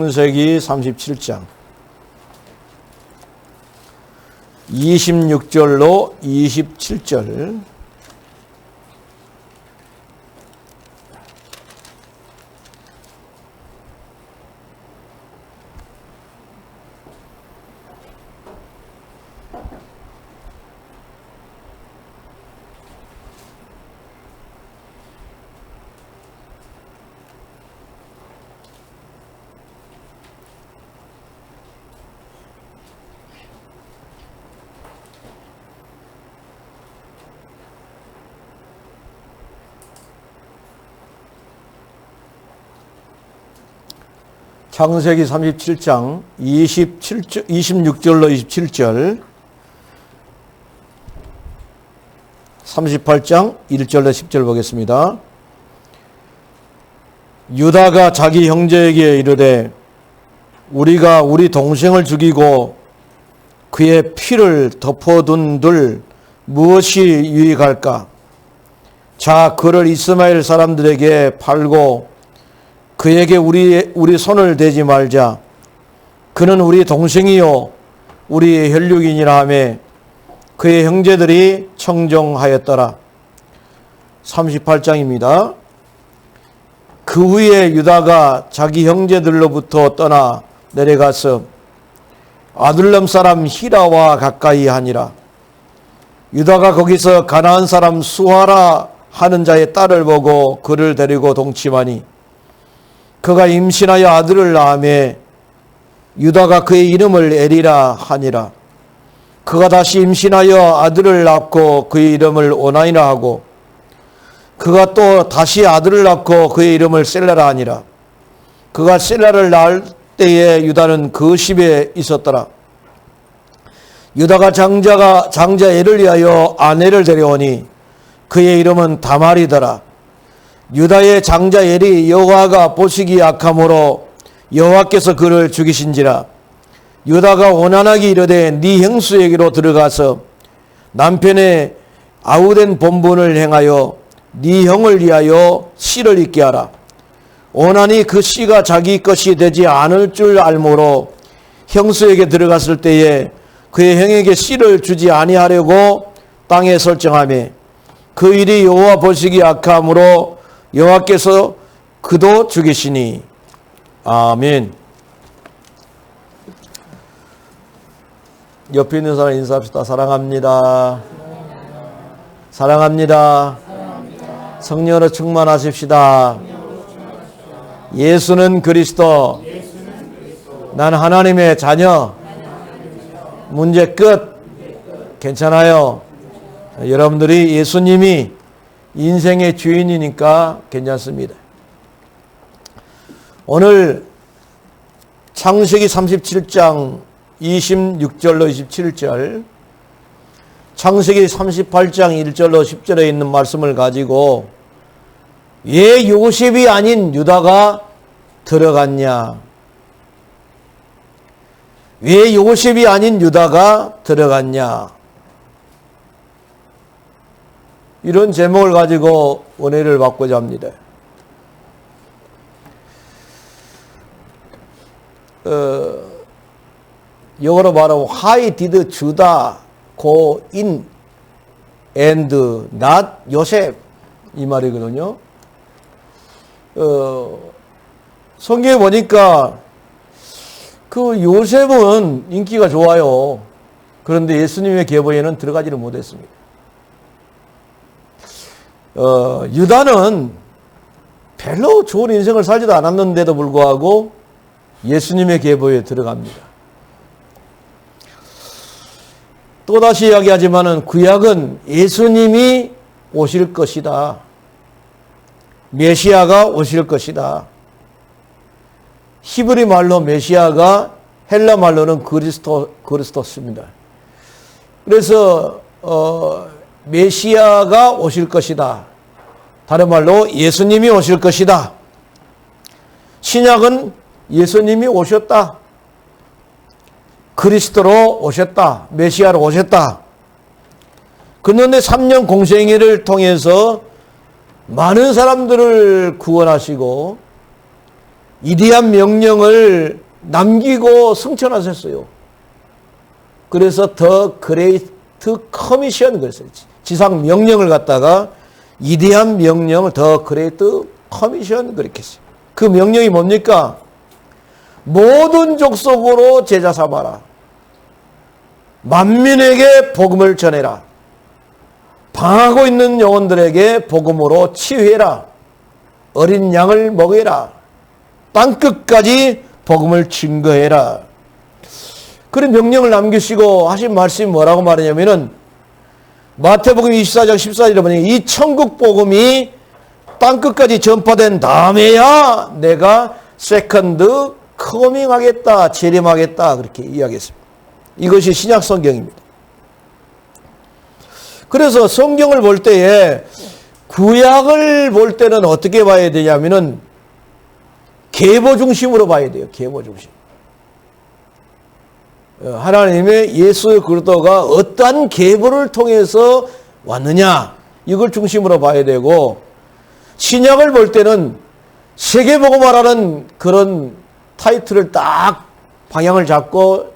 창세기 37장 26절로 27절. 창세기 37장 26절로 27절, 38장 1절로 10절 보겠습니다. 유다가 자기 형제에게 이르되 우리가 우리 동생을 죽이고 그의 피를 덮어둔들 무엇이 유익할까? 자, 그를 이스마엘 사람들에게 팔고 그에게 우리 손을 대지 말자. 그는 우리 동생이요 우리의 혈육이니라 하며 그의 형제들이 청정하였더라. 38장입니다. 그 후에 유다가 자기 형제들로부터 떠나 내려가서 아둘람 사람 히라와 가까이 하니라. 유다가 거기서 가나안 사람 수하라 하는 자의 딸을 보고 그를 데리고 동침하니 그가 임신하여 아들을 낳으며 유다가 그의 이름을 에리라 하니라. 그가 다시 임신하여 아들을 낳고 그의 이름을 오나이라 하고 그가 또 다시 아들을 낳고 그의 이름을 셀라라 하니라. 그가 셀라를 낳을 때에 유다는 그 집에 있었더라. 유다가 장자 에를 위하여 아내를 데려오니 그의 이름은 다말이더라. 유다의 장자 엘이 여호와가 보시기 악함으로 여호와께서 그를 죽이신지라. 유다가 원한하기 이르되 네 형수에게로 들어가서 남편의 아우된 본분을 행하여 네 형을 위하여 씨를 잇게 하라. 원한이 그 씨가 자기 것이 되지 않을 줄 알므로 형수에게 들어갔을 때에 그의 형에게 씨를 주지 아니하려고 땅에 설정하며 그 일이 여호와 보시기 악함으로 여호와께서 그도 죽이시니. 아멘. 옆에 있는 사람 인사합시다. 사랑합니다. 사랑합니다. 성령으로 충만하십시다. 예수는 그리스도. 난 하나님의 자녀. 문제 끝. 괜찮아요. 여러분들이 예수님이 인생의 주인이니까 괜찮습니다. 오늘 창세기 37장 26절로 27절, 창세기 38장 1절로 10절에 있는 말씀을 가지고 왜 요셉이 아닌 유다가 들어갔냐? 왜 요셉이 아닌 유다가 들어갔냐? 이런 제목을 가지고 은혜를 받고자 합니다. 영어로 말하면 Why did Judah go in and not Joseph? 이 말이거든요. 성경에 보니까 그 요셉은 인기가 좋아요. 그런데 예수님의 계보에는 들어가지를 못했습니다. 유다는 별로 좋은 인생을 살지도 않았는데도 불구하고 예수님의 계보에 들어갑니다. 또다시 이야기하지만은 구약은 예수님이 오실 것이다. 메시아가 오실 것이다. 히브리 말로 메시아가 헬라 말로는 그리스도스입니다. 그래서 메시아가 오실 것이다. 다른 말로 예수님이 오실 것이다. 신약은 예수님이 오셨다. 그리스도로 오셨다. 메시아로 오셨다. 그런데 3년 공생애를 통해서 많은 사람들을 구원하시고 위대한 명령을 남기고 승천하셨어요. 그래서 더 그레이트 커미션 그랬어요. 지상 명령을 갖다가 위대한 명령을 더 그레이트 커미션 그렇게 했어요. 그 명령이 뭡니까? 모든 족속으로 제자 삼아라. 만민에게 복음을 전해라. 방하고 있는 영혼들에게 복음으로 치유해라. 어린 양을 먹여라. 땅끝까지 복음을 증거해라. 그런 명령을 남기시고 하신 말씀이 뭐라고 말하냐면은 마태복음 24장 14절에 보니 이 천국 복음이 땅끝까지 전파된 다음에야 내가 세컨드 커밍하겠다, 재림하겠다 그렇게 이야기했습니다. 이것이 신약 성경입니다. 그래서 성경을 볼 때에 구약을 볼 때는 어떻게 봐야 되냐면은 계보 중심으로 봐야 돼요. 계보 중심. 하나님의 예수 그리스도가 어떠한 계보를 통해서 왔느냐 이걸 중심으로 봐야 되고, 신약을 볼 때는 세계복음화라는 그런 타이틀을 딱 방향을 잡고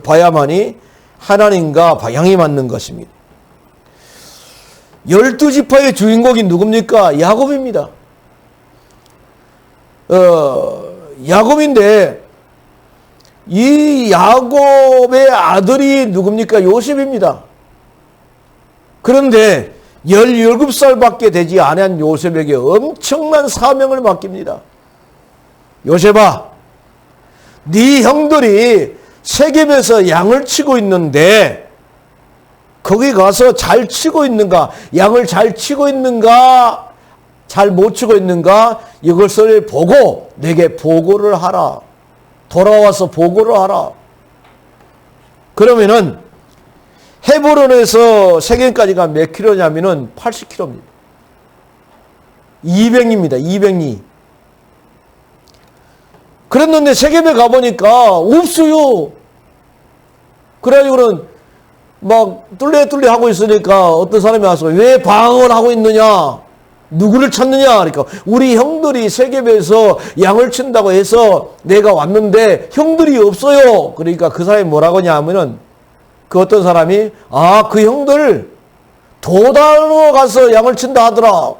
봐야만이 하나님과 방향이 맞는 것입니다. 12지파의 주인공이 누굽니까? 야곱입니다. 야곱인데 이 야곱의 아들이 누굽니까? 요셉입니다. 그런데 17살밖에 되지 않은 요셉에게 엄청난 사명을 맡깁니다. 요셉아, 네 형들이 세겜에서 양을 치고 있는데 거기 가서 잘 치고 있는가, 양을 잘 치고 있는가, 잘 못 치고 있는가, 이것을 보고 내게 보고를 하라. 돌아와서 보고를 하라. 그러면은 헤브론에서 세겜까지가 몇 킬로냐면은 80킬로입니다. 200리입니다. 200리. 그랬는데 세겜에 가보니까 없어요. 그래가지고는 막 뚫레 하고 있으니까 어떤 사람이 와서 왜 방황을 하고 있느냐? 누구를 찾느냐? 그러니까 우리 형들이 세겜에서 양을 친다고 해서 내가 왔는데 형들이 없어요. 그러니까 그 사람이 뭐라고 하냐면은 그 어떤 사람이 그 형들 도단으로 가서 양을 친다 하더라.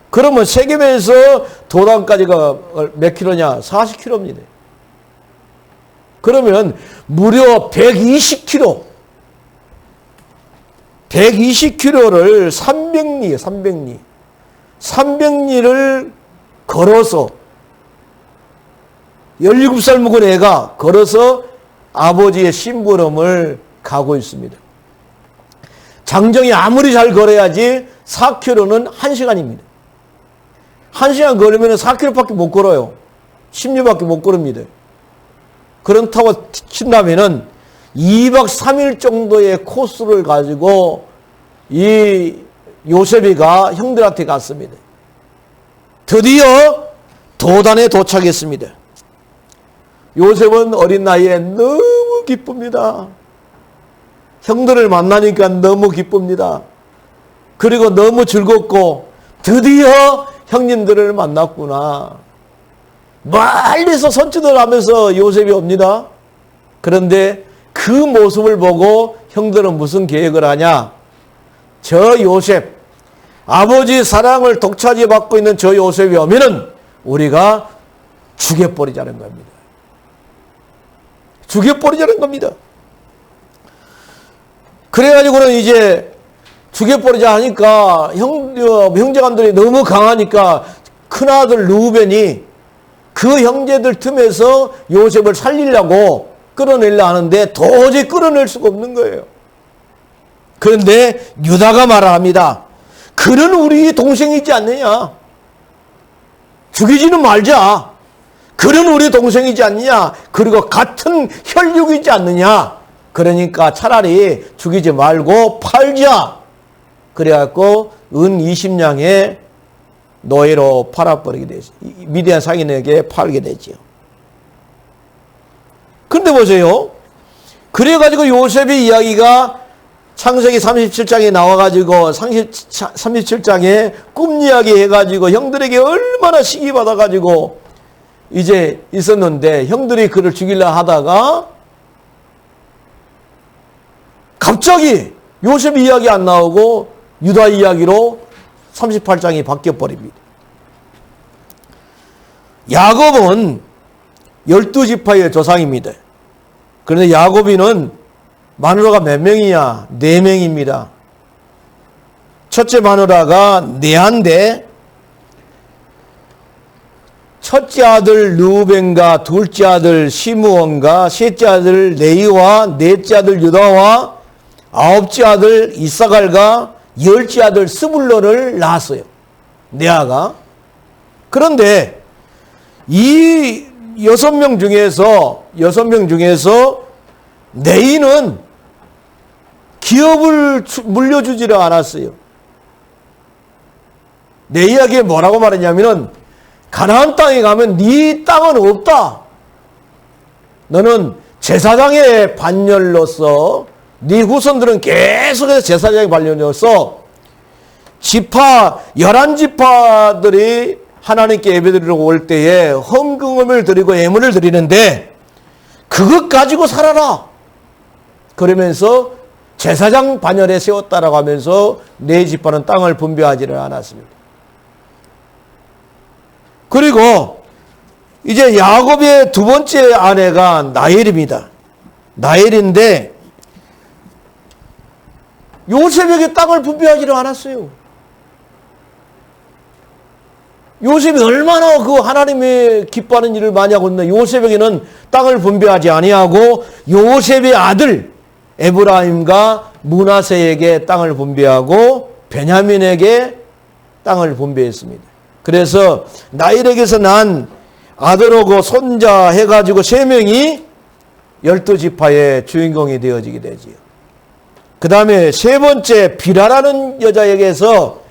그러면 세겜에서 도단까지가 몇 킬로냐? 40킬로입니다. 그러면 무려 120킬로. 120킬로를 300리. 300리를 걸어서 17살 묵은 애가 걸어서 아버지의 심부름을 가고 있습니다. 장정이 아무리 잘 걸어야지 4킬로는 1시간입니다. 1시간 걸으면 4킬로밖에 못 걸어요. 10리밖에 못 걸습니다. 그렇다고 친다면은 2박 3일 정도의 코스를 가지고 이 요셉이가 형들한테 갔습니다. 드디어 도단에 도착했습니다. 요셉은 어린 나이에 너무 기쁩니다. 형들을 만나니까 너무 기쁩니다. 그리고 너무 즐겁고 드디어 형님들을 만났구나. 멀리서 선취들 하면서 요셉이 옵니다. 그런데 그 모습을 보고 형들은 무슨 계획을 하냐? 저 요셉, 아버지 사랑을 독차지 받고 있는 저 요셉이 오면은 우리가 죽여버리자는 겁니다. 죽여버리자는 겁니다. 그래가지고는 이제 죽여버리자 하니까 형제간들이 너무 강하니까 큰아들 루벤이 그 형제들 틈에서 요셉을 살리려고 끌어내려 하는데 도저히 끌어낼 수가 없는 거예요. 그런데 유다가 말합니다. 그는 우리 동생이지 않느냐. 죽이지는 말자. 그는 우리 동생이지 않느냐. 그리고 같은 혈육이지 않느냐. 그러니까 차라리 죽이지 말고 팔자. 그래갖고 은 20냥의 노예로 팔아버리게 되죠. 미디안 상인에게 팔게 되죠. 그런데 보세요. 그래가지고 요셉의 이야기가 창세기 37장에 나와가지고 37장에 꿈 이야기 해가지고 형들에게 얼마나 시기 받아가지고 이제 있었는데 형들이 그를 죽이려 하다가 갑자기 요셉 이야기 안 나오고 유다 이야기로 38장이 바뀌어버립니다. 야곱은 12지파의 조상입니다. 그런데 야곱이는 마누라가 몇 명이냐? 4명입니다. 첫째 마누라가 레아인데 첫째 아들 르우벤과 둘째 아들 시므온과 셋째 아들 레이와 넷째 아들 유다와 아홉째 아들 이사갈과 열째 아들 스불론을 낳았어요. 레아가. 그런데 이 6명 중에서 레이는 기업을 물려주지를 않았어요. 레이에게 뭐라고 말했냐면은 가나안 땅에 가면 네 땅은 없다. 너는 제사장의 반열로서 네 후손들은 계속해서 제사장의 반열로서 11지파들이 하나님께 예배드리러 올 때에 헌금을 드리고 예물을 드리는데 그것 가지고 살아라. 그러면서 제사장 반열에 세웠다라고 하면서 네 지파는 땅을 분배하지를 않았습니다. 그리고 이제 야곱의 두 번째 아내가 나엘입니다. 나엘인데 요셉에게 땅을 분배하지를 않았어요. 요셉이 얼마나 그 하나님의 기뻐하는 일을 많이 하고 있나. 요셉에게는 땅을 분배하지 아니하고 요셉의 아들 에브라임과 므낫세에게 땅을 분배하고 베냐민에게 땅을 분배했습니다. 그래서 나일에게서 난 아들하고 손자 해가지고 3명이 12지파의 주인공이 되어지게 되지요. 그 다음에 세 번째 비라라는 여자에게서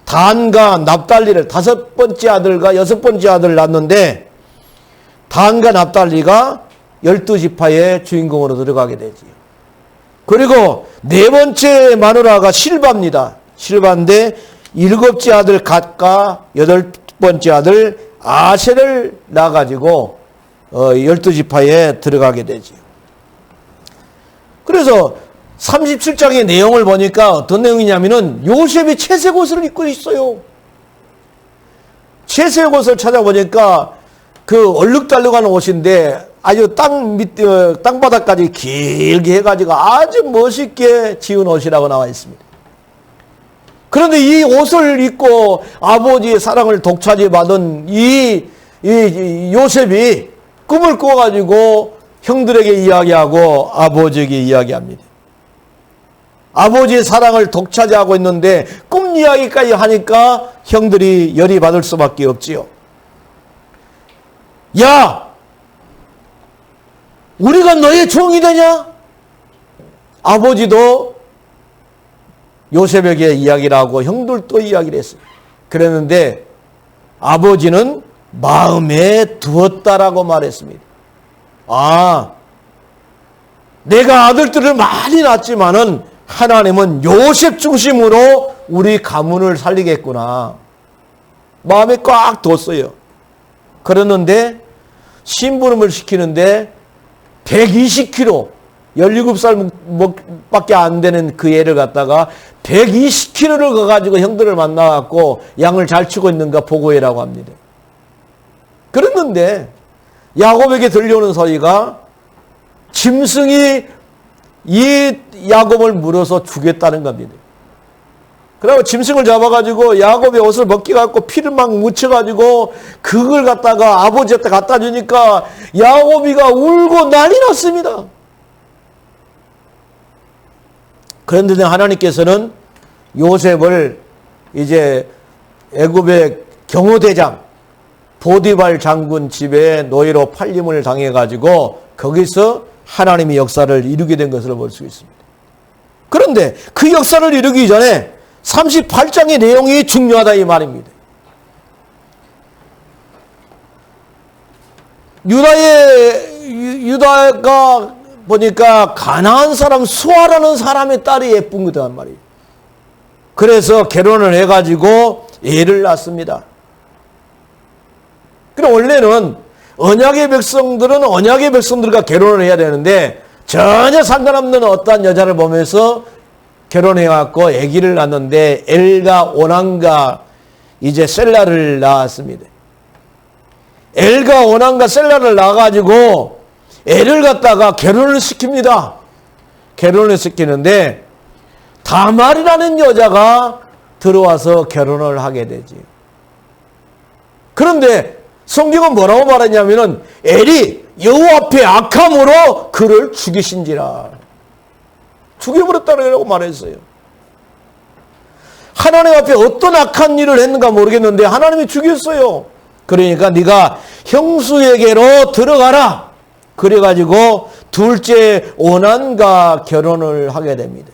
단과 납달리를 5번째 아들과 6번째 아들을 낳았는데 단과 납달리가 12지파의 주인공으로 들어가게 되지요. 그리고 네 번째 마누라가 실바입니다. 실바인데 7째 아들 갓과 8번째 아들 아셀을 낳아가지고 12지파에 들어가게 되지요. 그래서 37장의 내용을 보니까 어떤 내용이냐면은 요셉이 채색 옷을 입고 있어요. 채색 옷을 찾아보니까 그 얼룩달룩한 옷인데 아주 땅바닥까지 길게 해가지고 아주 멋있게 지은 옷이라고 나와 있습니다. 그런데 이 옷을 입고 아버지의 사랑을 독차지받은 이 요셉이 꿈을 꿔가지고 형들에게 이야기하고 아버지에게 이야기합니다. 아버지의 사랑을 독차지하고 있는데 꿈 이야기까지 하니까 형들이 열이 받을 수밖에 없지요. 야! 우리가 너의 종이 되냐? 아버지도 요셉에게 이야기를 하고 형들도 이야기를 했어요. 그랬는데 아버지는 마음에 두었다라고 말했습니다. 아, 내가 아들들을 많이 낳았지만은 하나님은 요셉 중심으로 우리 가문을 살리겠구나. 마음에 꽉 뒀어요. 그랬는데 심부름을 시키는데 120kg, 17살 밖에 안 되는 그 애를 갖다가 120kg를 가가지고 형들을 만나갖고 양을 잘 치고 있는가 보고해라고 합니다. 그랬는데 야곱에게 들려오는 소리가 짐승이 이 야곱을 물어서 죽였다는 겁니다. 그리고 짐승을 잡아가지고 야곱의 옷을 벗겨갖고 피를 막 묻혀가지고 그걸 갖다가 아버지한테 갖다 주니까 야곱이가 울고 난리 났습니다. 그런데 하나님께서는 요셉을 이제 애굽의 경호대장 보디발 장군 집에 노예로 팔림을 당해가지고 거기서 하나님의 역사를 이루게 된 것을 볼 수 있습니다. 그런데 그 역사를 이루기 전에 38장의 내용이 중요하다 이 말입니다. 유다가 보니까 가나안 사람 수아라는 사람의 딸이 예쁜 거단 말이에요. 그래서 결혼을 해가지고 애를 낳습니다. 그럼 원래는 언약의 백성들은 언약의 백성들과 결혼을 해야 되는데 전혀 상관없는 어떠한 여자를 보면서 결혼해갖고 아기를 낳는데 엘과 오난과 이제 셀라를 낳았습니다. 엘과 오난과 셀라를 낳아가지고 애를 갖다가 결혼을 시킵니다. 결혼을 시키는데 다말이라는 여자가 들어와서 결혼을 하게 되지. 그런데 성경은 뭐라고 말하냐면은 엘이 여호와 앞에 악함으로 그를 죽이신지라. 죽여버렸다고 말했어요. 하나님 앞에 어떤 악한 일을 했는가 모르겠는데 하나님이 죽였어요. 그러니까 네가 형수에게로 들어가라. 그래가지고 둘째 오난과 결혼을 하게 됩니다.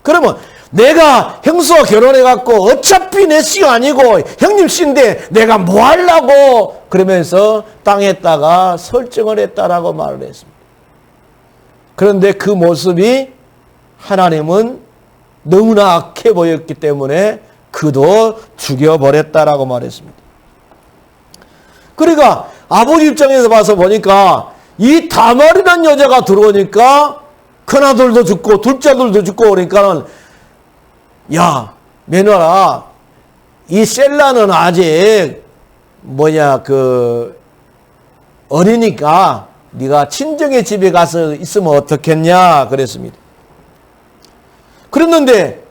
그러면 내가 형수와 결혼해갖고 어차피 내 씨가 아니고 형님 씨인데 내가 뭐 하려고 그러면서 땅에다가 설정을 했다라고 말을 했습니다. 그런데 그 모습이 하나님은 너무나 악해 보였기 때문에 그도 죽여버렸다라고 말했습니다. 그러니까 아버지 입장에서 봐서 보니까 이 다말이라는 여자가 들어오니까 큰아들도 죽고 둘째 아들도 죽고 그러니까는 야 며느라 이 셀라는 아직 어리니까 네가 친정의 집에 가서 있으면 어떻겠냐 그랬습니다. 그랬는데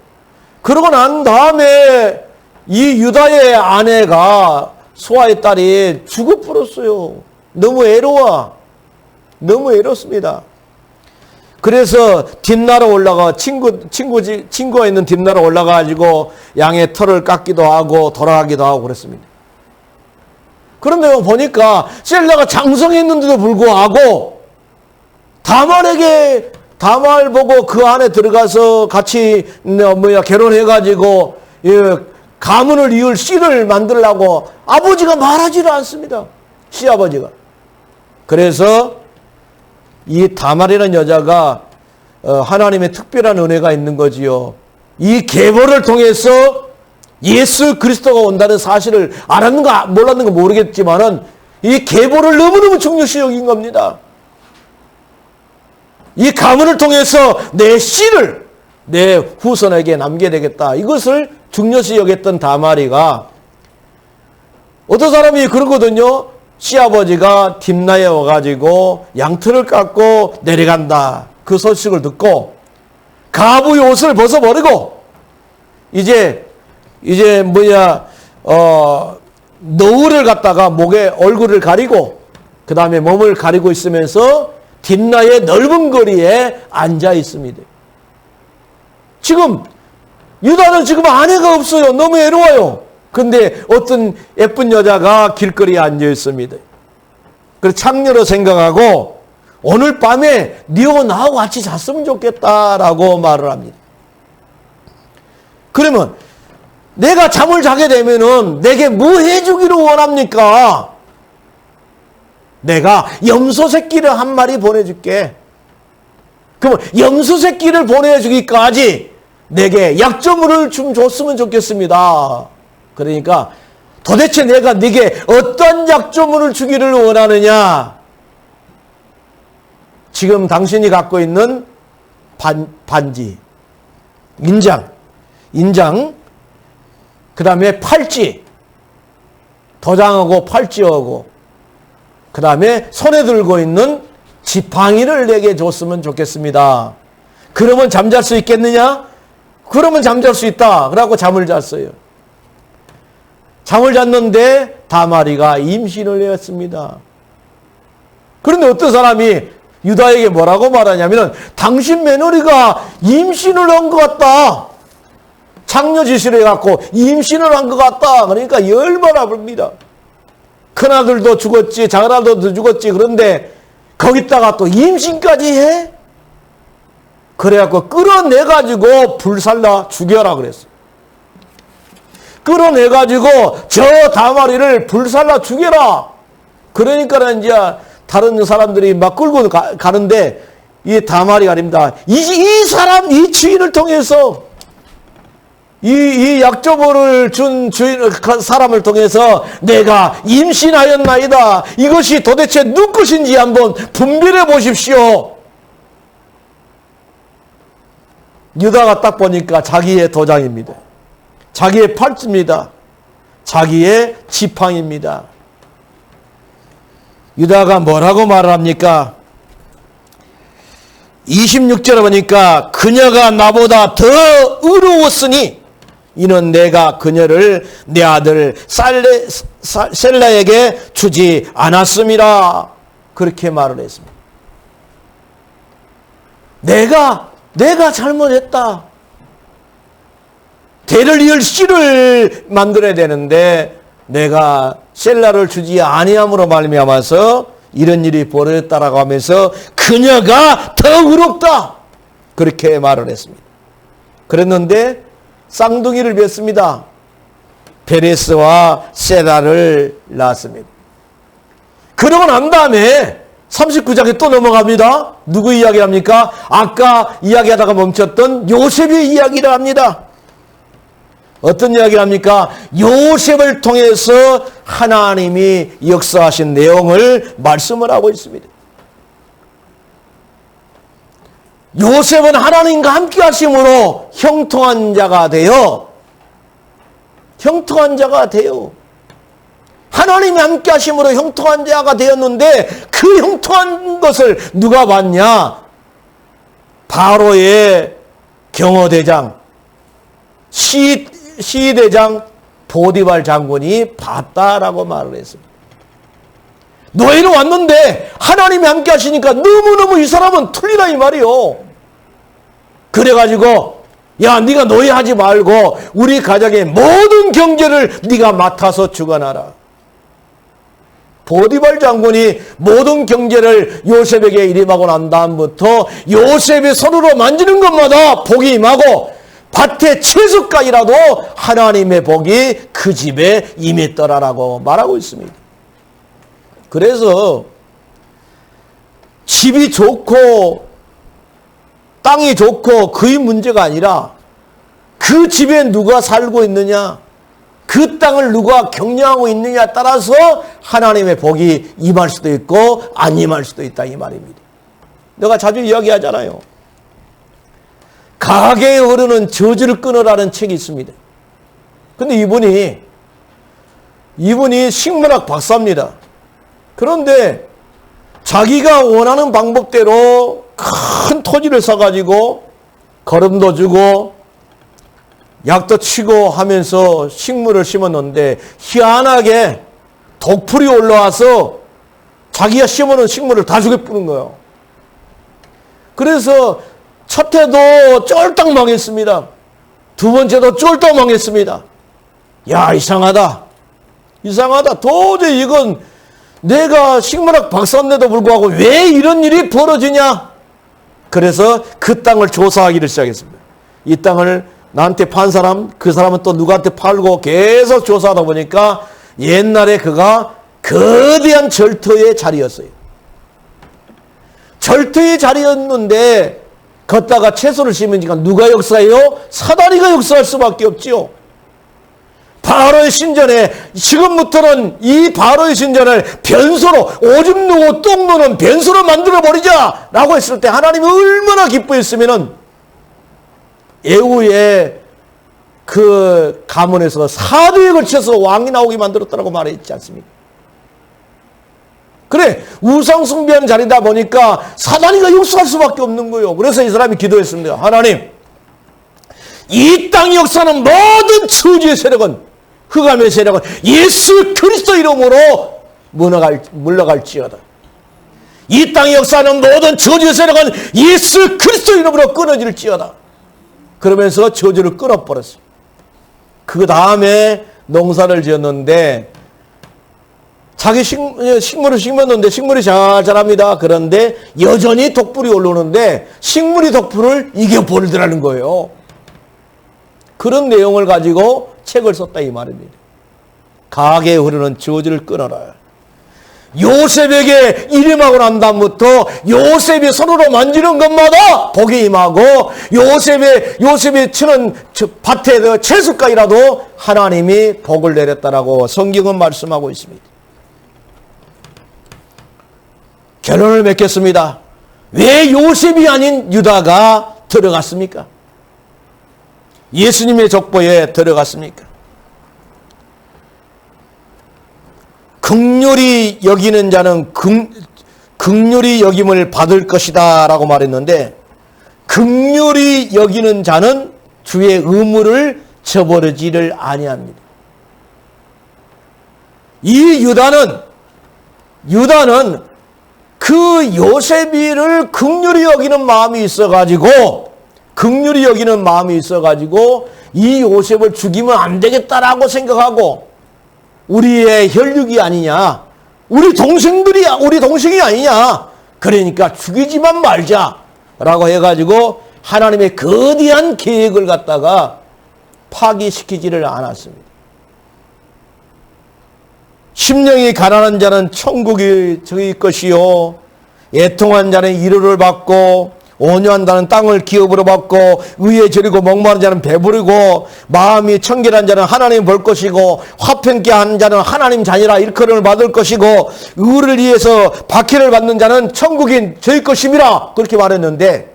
그러고 난 다음에 이 유다의 아내가 소아의 딸이 죽어버렸어요. 너무 애로워. 너무 애롭습니다. 그래서 뒷나라 올라가 친구가 있는 뒷나라 올라가가지고 양의 털을 깎기도 하고 돌아가기도 하고 그랬습니다. 그런데 보니까 셀라가 장성했는데도 불구하고 다말 보고 그 안에 들어가서 같이 결혼해가지고 가문을 이을 씨를 만들려고 아버지가 말하지를 않습니다. 시아버지가. 그래서 이 다말이라는 여자가 하나님의 특별한 은혜가 있는 거지요. 이 계보를 통해서 예수 그리스도가 온다는 사실을 알았는가 몰랐는가 모르겠지만은 이 계보를 너무너무 중요시 여긴 겁니다. 이 가문을 통해서 내 씨를 내 후손에게 남게 되겠다. 이것을 중요시 여겼던 다말이가 어떤 사람이 그러거든요. 시아버지가 딥나에 와가지고 양털을 깎고 내려간다. 그 소식을 듣고 가부의 옷을 벗어버리고 이제 너울을 갖다가 목에 얼굴을 가리고 그 다음에 몸을 가리고 있으면서 딥나의 넓은 거리에 앉아 있습니다. 지금 유다는 지금 아내가 없어요. 너무 애로워요. 근데 어떤 예쁜 여자가 길거리에 앉아 있습니다. 그래서 창녀로 생각하고 오늘 밤에 니하고 나하고 같이 잤으면 좋겠다라고 말을 합니다. 그러면 내가 잠을 자게 되면은 내게 뭐 해주기를 원합니까? 내가 염소 새끼를 한 마리 보내줄게. 그러면 염소 새끼를 보내주기까지 내게 약점을 좀 줬으면 좋겠습니다. 그러니까 도대체 내가 네게 어떤 약조문을 주기를 원하느냐? 지금 당신이 갖고 있는 반지, 인장, 그 다음에 팔찌, 도장하고 팔찌하고, 그 다음에 손에 들고 있는 지팡이를 내게 줬으면 좋겠습니다. 그러면 잠잘 수 있겠느냐? 그러면 잠잘 수 있다. 그래갖고 잠을 잤어요. 잠을 잤는데 다말이가 임신을 했습니다. 그런데 어떤 사람이 유다에게 뭐라고 말하냐면 당신 며느리가 임신을 한 것 같다. 창녀짓을 해갖고 임신을 한 것 같다. 그러니까 열받아 봅니다. 큰아들도 죽었지 작은아들도 죽었지. 그런데 거기다가 또 임신까지 해? 그래갖고 끌어내가지고 불살라 죽여라 그랬어. 끌어내가지고 저 다말이를 불살라 죽여라. 그러니까 이제 다른 사람들이 막 끌고 가는데 이 다말이가 아닙니다. 이 사람, 이 주인을 통해서 이 약조물을 준 사람을 통해서 내가 임신하였나이다. 이것이 도대체 누구 것인지 한번 분별해 보십시오. 유다가 딱 보니까 자기의 도장입니다. 자기의 팔찌입니다. 자기의 지팡입니다. 유다가 뭐라고 말을 합니까? 26절에 보니까 그녀가 나보다 더 의로웠으니 이는 내가 그녀를 내 아들 셀라에게 주지 않았음이라. 그렇게 말을 했습니다. 내가 잘못했다. 대를 이을 씨를 만들어야 되는데 내가 셀라를 주지 아니함으로 말미암아서 이런 일이 벌어졌다라고 하면서 그녀가 더 의롭다. 그렇게 말을 했습니다. 그랬는데 쌍둥이를 뵀습니다. 베레스와 세라를 낳았습니다. 그러고 난 다음에 39장에 또 넘어갑니다. 누구 이야기를 합니까? 아까 이야기하다가 멈췄던 요셉의 이야기를 합니다. 어떤 이야기를 합니까? 요셉을 통해서 하나님이 역사하신 내용을 말씀을 하고 있습니다. 요셉은 하나님과 함께 하심으로 형통한 자가 되어 하나님이 함께 하심으로 형통한 자가 되었는데 그 형통한 것을 누가 봤냐? 바로의 경호대장 시대장 보디발 장군이 봤다라고 말을 했습니다. 노예로 왔는데 하나님이 함께 하시니까 너무너무 이 사람은 틀리다 이 말이요. 그래가지고 야 네가 노예하지 말고 우리 가정의 모든 경제를 네가 맡아서 주관하라. 보디발 장군이 모든 경제를 요셉에게 일임하고 난 다음부터 요셉이 손으로 만지는 것마다 복이 임하고 밭의 채소까지라도 하나님의 복이 그 집에 임했더라라고 말하고 있습니다. 그래서 집이 좋고 땅이 좋고 그의 문제가 아니라 그 집에 누가 살고 있느냐, 그 땅을 누가 경영하고 있느냐에 따라서 하나님의 복이 임할 수도 있고 안 임할 수도 있다 이 말입니다. 내가 자주 이야기하잖아요. 가게에 흐르는 저주를 끊으라는 책이 있습니다. 근데 이분이 식문학 박사입니다. 그런데 자기가 원하는 방법대로 큰 토지를 사가지고 거름도 주고 약도 치고 하면서 식물을 심었는데 희한하게 독풀이 올라와서 자기가 심어놓은 식물을 다 죽여 뿌는 거예요. 그래서 첫 해도 쫄딱 망했습니다. 두 번째도 쫄딱 망했습니다. 야 이상하다. 도저히 이건 내가 식문학 박사인데도 불구하고 왜 이런 일이 벌어지냐. 그래서 그 땅을 조사하기를 시작했습니다. 이 땅을 나한테 판 사람, 그 사람은 또 누구한테 팔고 계속 조사하다 보니까 옛날에 그가 거대한 절터의 자리였어요. 절터의 자리였는데 걷다가 채소를 심으니까 누가 역사해요? 사다리가 역사할 수밖에 없지요. 바로의 신전에 지금부터는 이 바로의 신전을 변소로 오줌 누고 똥 누는 변소로 만들어버리자 라고 했을 때 하나님이 얼마나 기뻐했으면은 에후의 그 가문에서 4대에 걸쳐서 왕이 나오게 만들었다고 말했지 않습니까? 그래 우상 숭배하는 자리다 보니까 사단이가 역사할 수밖에 없는 거예요. 그래서 이 사람이 기도했습니다. 하나님, 이 땅의 역사는 모든 처지의 세력은 흑암의 세력은 예수 그리스도 이름으로 물러갈지어다. 이 땅의 역사는 모든 저주의 세력은 예수 그리스도 이름으로 끊어질지어다. 그러면서 저주를 끊어버렸어요. 그 다음에 농사를 지었는데 자기 식물을 심었는데 식물이 잘 자랍니다. 그런데 여전히 독불이 올라오는데 식물이 독불을 이겨버리더라는 거예요. 그런 내용을 가지고 책을 썼다 이 말입니다. 가게에 흐르는 저주를 끊어라. 요셉에게 이름하고 난 다음부터 요셉이 손으로 만지는 것마다 복이 임하고 요셉이 치는 밭에 채소가이라도 하나님이 복을 내렸다라고 성경은 말씀하고 있습니다. 결론을 맺겠습니다. 왜 요셉이 아닌 유다가 들어갔습니까? 예수님의 족보에 들어갔습니까? 긍휼히 여기는 자는 긍휼히 여김을 받을 것이다 라고 말했는데, 긍휼히 여기는 자는 주의 의무를 저버리지를 아니합니다. 이 유다는 그 요셉이를 긍휼히 여기는 마음이 있어가지고 이 요셉을 죽이면 안 되겠다라고 생각하고, 우리의 혈육이 아니냐, 우리 동생이 아니냐, 그러니까 죽이지만 말자라고 해가지고 하나님의 거대한 계획을 갖다가 파기시키지를 않았습니다. 심령이 가난한 자는 천국이 저희 것이요, 애통한 자는 위로를 받고, 온유한 자는 땅을 기업으로 받고, 의에 저리고 목마른 자는 배부르고, 마음이 청결한 자는 하나님 볼 것이고, 화평케 한 자는 하나님 자녀라 일컬음을 받을 것이고, 의를 위해서 박해를 받는 자는 천국인 저희 것임이라, 그렇게 말했는데,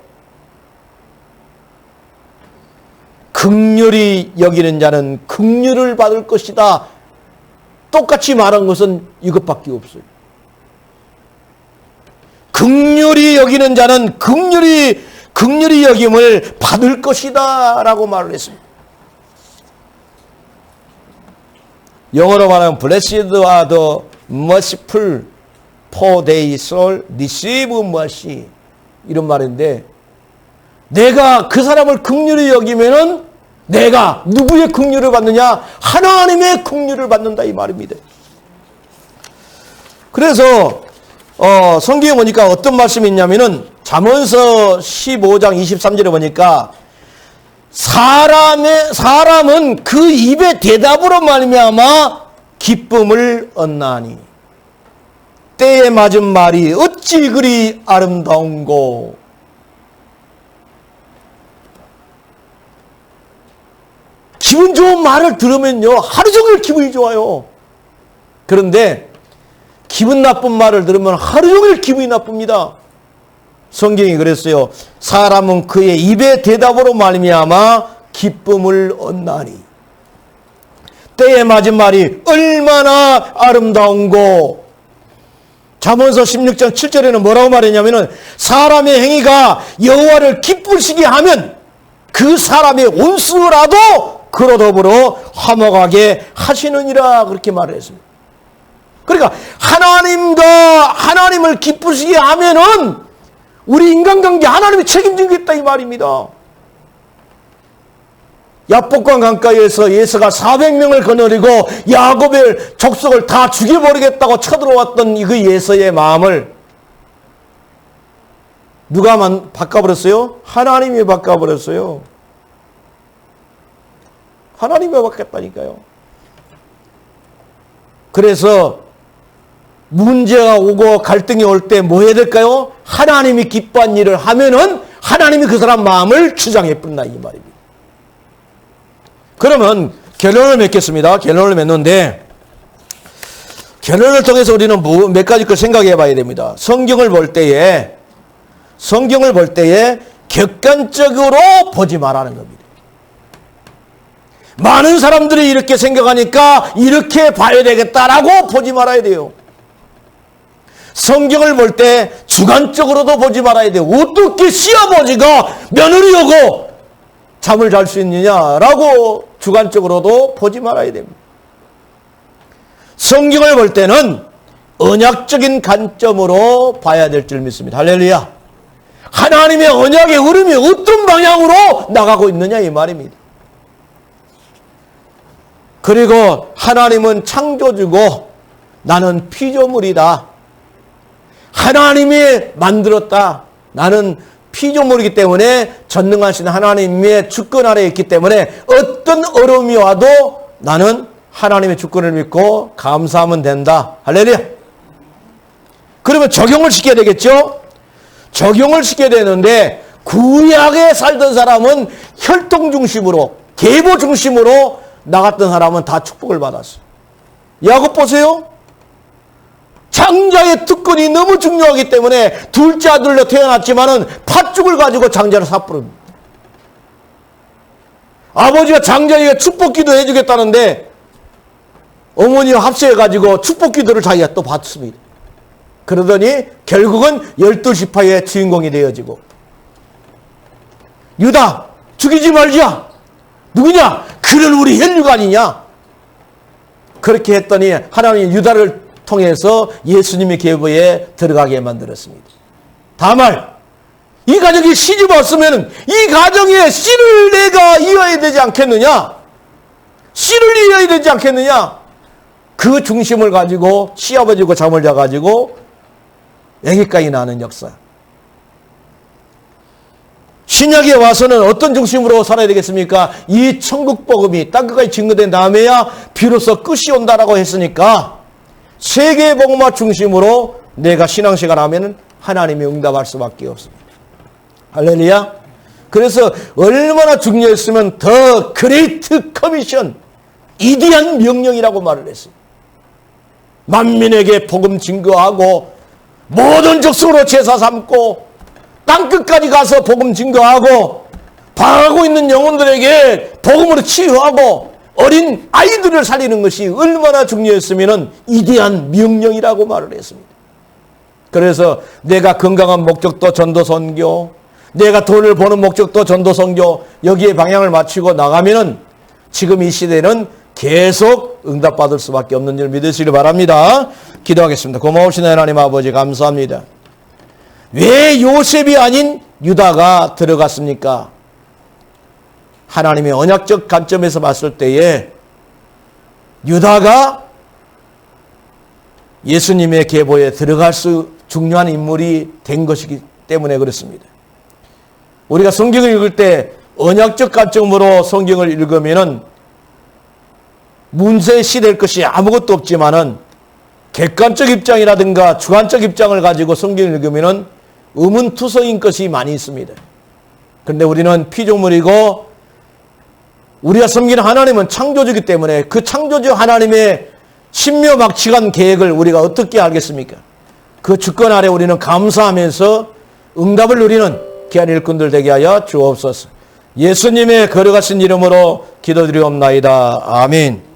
긍휼히 여기는 자는 긍휼을 받을 것이다, 똑같이 말한 것은 이것밖에 없어요. 긍휼히 여기는 자는 긍휼히 여김을 받을 것이다 라고 말을 했습니다. 영어로 말하면 Blessed are the merciful, for they shall receive mercy, 이런 말인데, 내가 그 사람을 긍휼히 여기면은 내가 누구의 긍휼을 받느냐? 하나님의 긍휼을 받는다 이 말입니다. 그래서 성경에 보니까 어떤 말씀이 있냐면은 잠언서 15장 23절에 보니까 사람은 그 입의 대답으로 말미암아 기쁨을 얻나니 때에 맞은 말이 어찌 그리 아름다운고. 기분 좋은 말을 들으면요 하루 종일 기분이 좋아요. 그런데 기분 나쁜 말을 들으면 하루 종일 기분이 나쁩니다. 성경이 그랬어요. 사람은 그의 입의 대답으로 말미암아 기쁨을 얻나니 때에 맞은 말이 얼마나 아름다운고. 잠언서 16장 7절에는 뭐라고 말했냐면은 사람의 행위가 여호와를 기쁘시게 하면 그 사람의 온수라도 그로 더불어 화목하게 하시느니라, 그렇게 말을 했습니다. 그러니까 하나님을 기쁘시게 하면은 우리 인간관계 하나님이 책임지겠다 이 말입니다. 야복강 강가에서 예수가 400명을 거느리고 야곱의 족속을 다 죽여버리겠다고 쳐들어왔던 그 예수의 마음을 누가 바꿔버렸어요? 하나님이 바꿔버렸어요. 하나님이 바꿨다니까요. 그래서 문제가 오고 갈등이 올 때 뭐 해야 될까요? 하나님이 기뻐한 일을 하면은 하나님이 그 사람 마음을 주장해 뿐다 이 말입니다. 그러면 결론을 맺겠습니다. 결론을 맺는데, 결론을 통해서 우리는 몇 가지 걸 생각해 봐야 됩니다. 성경을 볼 때에 객관적으로 보지 말라는 겁니다. 많은 사람들이 이렇게 생각하니까 이렇게 봐야 되겠다라고 보지 말아야 돼요. 성경을 볼 때 주관적으로도 보지 말아야 돼요. 어떻게 시아버지가 며느리 오고 잠을 잘 수 있느냐라고 주관적으로도 보지 말아야 됩니다. 성경을 볼 때는 언약적인 관점으로 봐야 될 줄 믿습니다. 할렐루야. 하나님의 언약의 흐름이 어떤 방향으로 나가고 있느냐 이 말입니다. 그리고 하나님은 창조주고 나는 피조물이다. 하나님이 만들었다. 나는 피조물이기 때문에 전능하신 하나님의 주권 아래에 있기 때문에 어떤 어려움이 와도 나는 하나님의 주권을 믿고 감사하면 된다. 할렐루야. 그러면 적용을 시켜야 되겠죠? 적용을 시켜야 되는데 구약에 살던 사람은 혈통 중심으로, 계보 중심으로 나갔던 사람은 다 축복을 받았어요. 야곱 보세요. 장자의 특권이 너무 중요하기 때문에 둘째 아들로 태어났지만은 팥죽을 가지고 장자를 삿부릅니다. 아버지가 장자에게 축복기도 해주겠다는데 어머니와 합세해가지고 축복기도를 자기가 또 받습니다. 그러더니 결국은 12지파의 주인공이 되어지고, 유다 죽이지 말자. 누구냐? 그는 우리 혈육 아니냐? 그렇게 했더니 하나님 유다를 통해서 예수님의 계보에 들어가게 만들었습니다. 다말, 이 가정이 시집 왔으면 이 가정에 씨를 내가 이어야 되지 않겠느냐? 씨를 이어야 되지 않겠느냐? 그 중심을 가지고 시아버지고 잠을 자가지고 애기까지 낳는 역사. 신약에 와서는 어떤 중심으로 살아야 되겠습니까? 이 천국복음이 땅끝까지 증거된 다음에야 비로소 끝이 온다라고 했으니까 세계의 복음화 중심으로 내가 신앙생활 하면 하나님이 응답할 수밖에 없습니다. 할렐루야. 그래서 얼마나 중요했으면 더 그레이트 커미션, 위대한 명령이라고 말을 했어요. 만민에게 복음 증거하고 모든 족속으로 제사 삼고 땅끝까지 가서 복음 증거하고 방황하고 있는 영혼들에게 복음으로 치유하고 어린 아이들을 살리는 것이 얼마나 중요했으면 위대한 명령이라고 말을 했습니다. 그래서 내가 건강한 목적도 전도선교, 내가 돈을 버는 목적도 전도선교, 여기에 방향을 맞추고 나가면은 지금 이 시대는 계속 응답받을 수밖에 없는 줄 믿으시길 바랍니다. 기도하겠습니다. 고마우신 하나님 아버지 감사합니다. 왜 요셉이 아닌 유다가 들어갔습니까? 하나님의 언약적 관점에서 봤을 때에 유다가 예수님의 계보에 들어갈 수 중요한 인물이 된 것이기 때문에 그렇습니다. 우리가 성경을 읽을 때 언약적 관점으로 성경을 읽으면은 문제시될 것이 아무것도 없지만은 객관적 입장이라든가 주관적 입장을 가지고 성경을 읽으면은 의문투성인 것이 많이 있습니다. 그런데 우리는 피조물이고 우리가 섬기는 하나님은 창조주이기 때문에 그 창조주 하나님의 신묘막측한 계획을 우리가 어떻게 알겠습니까? 그 주권 아래 우리는 감사하면서 응답을 누리는 귀한 일꾼들 되게 하여 주옵소서. 예수님의 걸어가신 이름으로 기도드리옵나이다. 아멘.